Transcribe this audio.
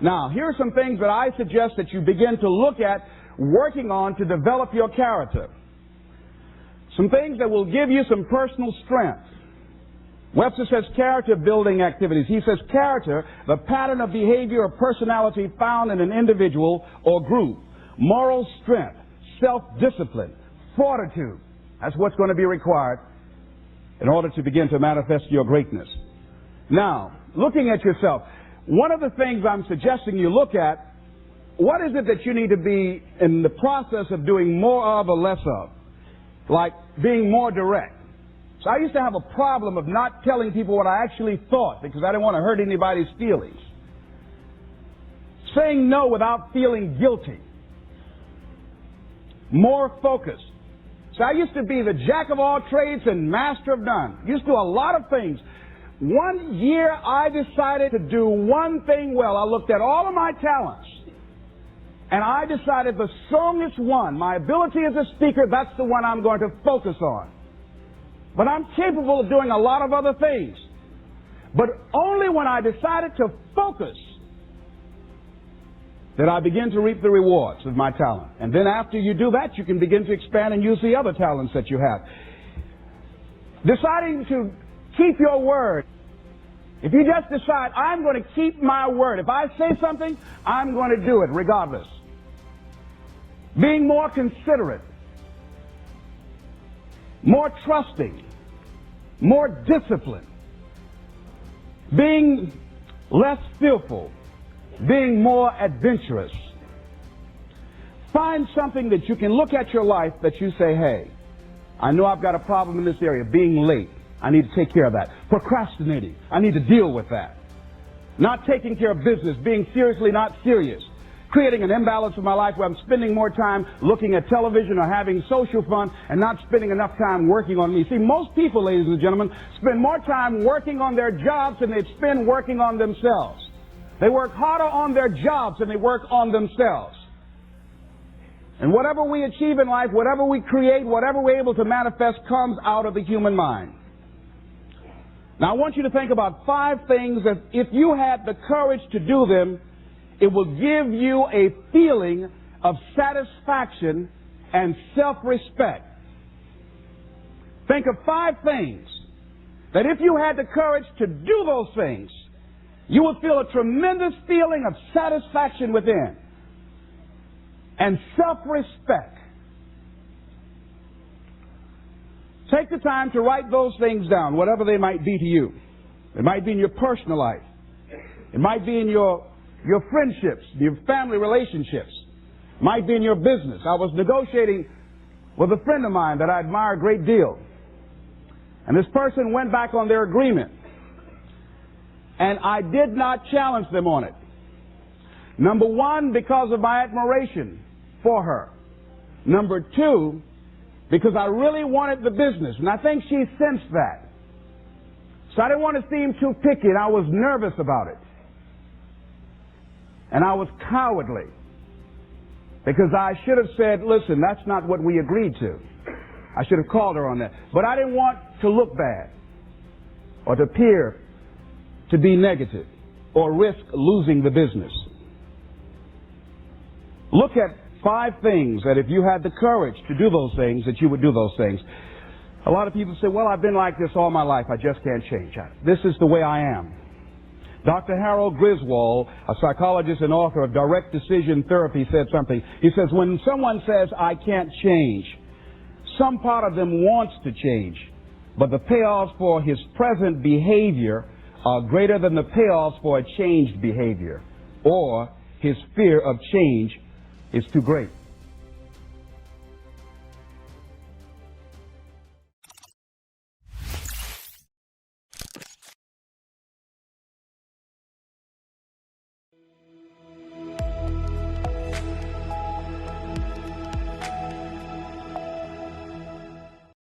Now, here are some things that I suggest that you begin to look at working on to develop your character. Some things that will give you some personal strength. Webster says character building activities. He says character, the pattern of behavior or personality found in an individual or group. Moral strength, self-discipline, fortitude. That's what's going to be required in order to begin to manifest your greatness. Now, looking at yourself, one of the things I'm suggesting you look at, what is it that you need to be in the process of doing more of or less of? Like being more direct. So I used to have a problem of not telling people what I actually thought because I didn't want to hurt anybody's feelings. Saying no without feeling guilty. More focused. So I used to be the jack of all trades and master of none. Used to do a lot of things. One year I decided to do one thing well. I looked at all of my talents. And I decided the strongest one, my ability as a speaker, that's the one I'm going to focus on. But I'm capable of doing a lot of other things. But only when I decided to focus did I begin to reap the rewards of my talent. And then after you do that, you can begin to expand and use the other talents that you have. Deciding to keep your word. If you just decide, I'm going to keep my word. If I say something, I'm going to do it regardless. Being more considerate. More trusting. More disciplined. Being less fearful. Being more adventurous. Find something that you can look at your life that you say, hey, I know I've got a problem in this area, being late. I need to take care of that. Procrastinating. I need to deal with that. Not taking care of business, being seriously not serious. Creating an imbalance in my life where I'm spending more time looking at television or having social fun and not spending enough time working on me. See, most people, ladies and gentlemen, spend more time working on their jobs than they spend working on themselves. They work harder on their jobs than they work on themselves. And whatever we achieve in life, whatever we create, whatever we're able to manifest comes out of the human mind. Now, I want you to think about 5 things that if you had the courage to do them, it will give you a feeling of satisfaction and self-respect. Think of 5 things that if you had the courage to do those things, you would feel a tremendous feeling of satisfaction within and self-respect. Take the time to write those things down, whatever they might be to you. It might be in your personal life. It might be in your friendships, your family relationships. It might be in your business. I was negotiating with a friend of mine that I admire a great deal. And this person went back on their agreement. And I did not challenge them on it. Number 1, because of my admiration for her. Number 2, because I really wanted the business. And I think she sensed that. So I didn't want to seem too picky, and I was nervous about it. And I was cowardly. Because I should have said, listen, that's not what we agreed to. I should have called her on that. But I didn't want to look bad or to appear to be negative or risk losing the business. Look at 5 things that if you had the courage to do those things, that you would do those things. A lot of people say, well, I've been like this all my life. I just can't change. This is the way I am. Dr. Harold Griswold, a psychologist and author of Direct Decision Therapy, said something. He says, when someone says, I can't change, some part of them wants to change, but the payoffs for his present behavior are greater than the payoffs for a changed behavior, or his fear of change is too great.